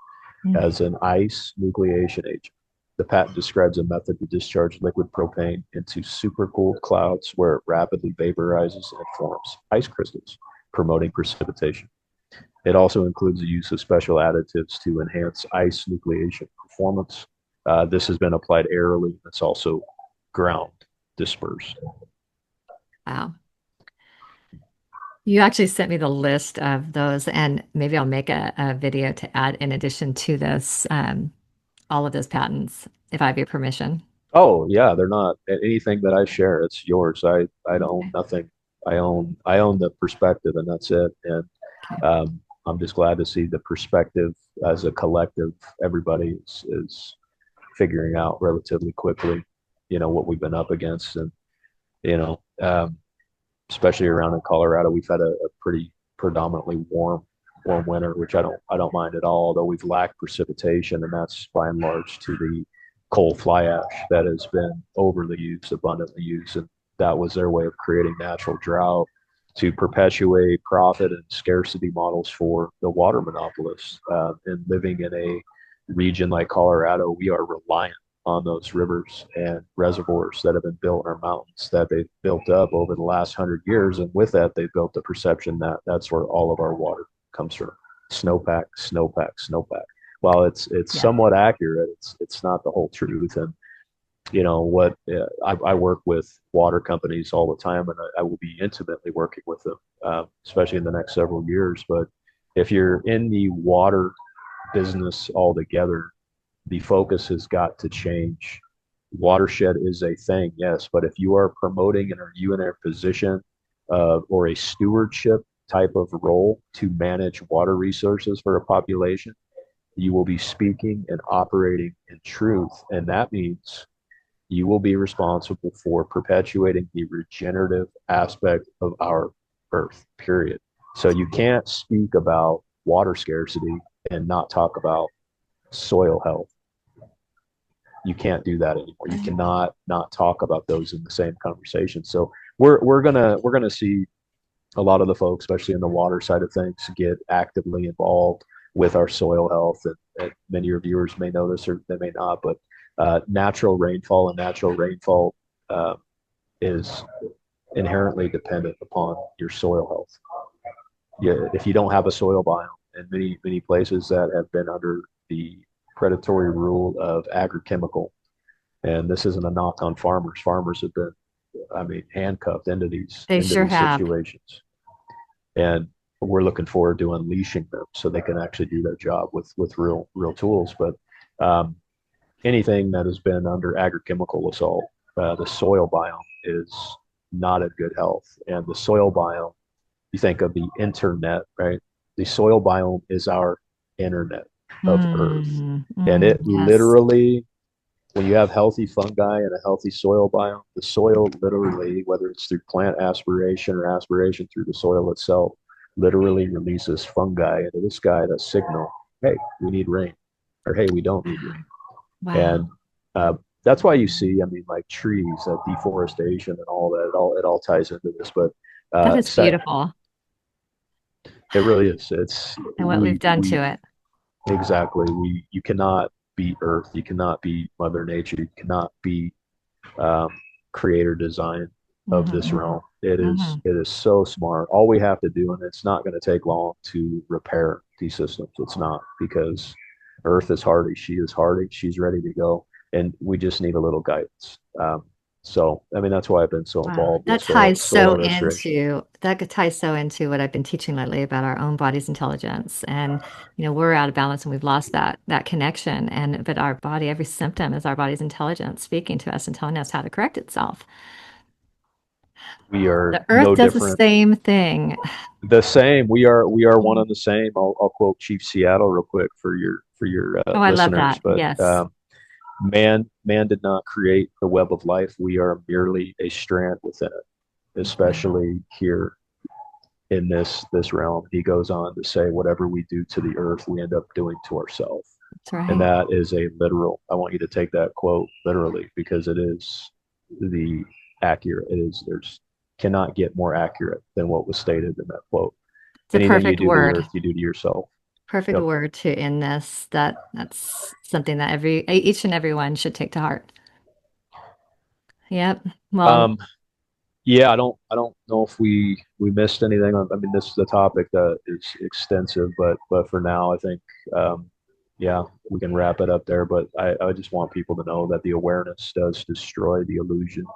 Mm. as an ice nucleation agent. The patent describes a method to discharge liquid propane into supercooled clouds where it rapidly vaporizes and forms ice crystals, promoting precipitation. It also includes the use of special additives to enhance ice nucleation performance. This has been applied airily. It's also ground dispersed. Wow. You actually sent me the list of those, and maybe I'll make a video to add in addition to this, all of those patents, if I have your permission. Oh yeah, they're not anything that I share. It's yours. I own Okay. nothing. I own the perspective, and that's it. And Okay. I'm just glad to see the perspective as a collective. Everybody is figuring out relatively quickly, you know, what we've been up against, and you know, especially around in Colorado, we've had a pretty predominantly warm winter, which I don't mind at all. Although we've lacked precipitation, and that's by and large to the coal fly ash that has been overly used, abundantly used, and that was their way of creating natural drought to perpetuate profit and scarcity models for the water monopolists. And living in a region like Colorado, we are reliant on those rivers and reservoirs that have been built in our mountains that they've built up over the last 100 years. And with that, they've built the perception that that's where all of our water comes from. Snowpack, snowpack, snowpack. While it's Yeah. somewhat accurate, it's not the whole truth. And you know what, I work with water companies all the time, and I will be intimately working with them, especially in the next several years. But if you're in the water business altogether, the focus has got to change. Watershed is a thing, yes, but if you are promoting and are you in a position or a stewardship type of role to manage water resources for a population, you will be speaking and operating in truth. And that means you will be responsible for perpetuating the regenerative aspect of our earth, period. So you can't speak about water scarcity and not talk about soil health. You can't do that anymore. You cannot not talk about those in the same conversation. So we're gonna see a lot of the folks, especially in the water side of things, get actively involved with our soil health. And many of your viewers may know this or they may not, but natural rainfall and natural rainfall uh, is inherently dependent upon your soil health. Yeah, if you don't have a soil biome, and many places that have been under the predatory rule of agrochemical, and this isn't a knock on farmers. Farmers have been, I mean, handcuffed They into sure these have. situations, and we're looking forward to unleashing them so they can actually do their job with real tools. But um, anything that has been under agrochemical assault, the soil biome is not in good health, and the soil biome, you think of the internet, right? The soil biome is our internet of Earth. And it Yes. literally, when you have healthy fungi and a healthy soil biome, the soil literally, whether it's through plant aspiration or aspiration through the soil itself, literally releases fungi into the sky that signal, hey, we need rain, or hey, we don't need rain. Wow. And uh, that's why you see, I mean, like trees, deforestation and all that, it all ties into this. But That is sec beautiful. it really is. It's And what we've done to we it. exactly we you cannot beat Earth. You cannot beat Mother Nature. You cannot beat um, creator design of this Hmm. realm. It is Hmm. it is so smart. All we have to do, and it's not going to take long to repair these systems. It's not because Earth is hardy. She is hardy. She's ready to go, and we just need a little guidance. So, I mean, that's why I've been so Wow. involved with soil restoration. That ties so into what I've been teaching lately about our own body's intelligence. And, we're out of balance and we've lost that connection. And but our body, every symptom is our body's intelligence speaking to us and telling us how to correct itself. We are The earth no does the different. same thing. The same. We are one and the same. I'll quote Chief Seattle real quick for your Oh, I love listeners. that. But Yes. man did not create the web of life. We are merely a strand within it, Wow. especially here in this realm. He goes on to say, whatever we do to the earth, we end up doing to ourselves. That's And right. that is a literal. I want you to take that quote literally because it is the accurate. It is there's cannot get more accurate than what was stated in that quote. It's a Anything you perfect do to the word. earth, you do to yourself. Perfect Yep. word to end this. That's something that each and everyone should take to heart. Yep. Well, Um, yeah, I don't know if we missed anything. I mean, this is a topic that is extensive, but for now, I think yeah, we can wrap it up there. But I just want people to know that the awareness does destroy the illusion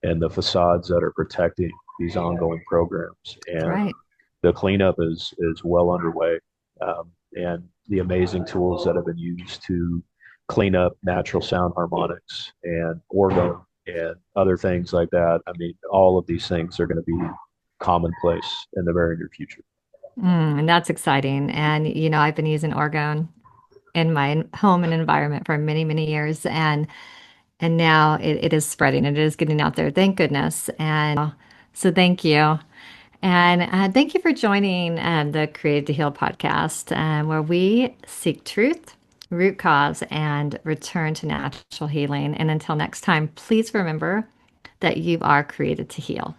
and the facades that are protecting these ongoing programs. that's And right. the cleanup is well underway. And the amazing tools that have been used to clean up natural sound harmonics and organ and other things like that. I mean, all of these things are going to be commonplace in the very near future. And that's exciting. And I've been using orgone in my home and environment for many, many years, and now it is spreading. It is getting out there. Thank goodness. And so thank you. And thank you for joining the Created to Heal podcast, where we seek truth, root cause, and return to natural healing. And until next time, please remember that you are created to heal.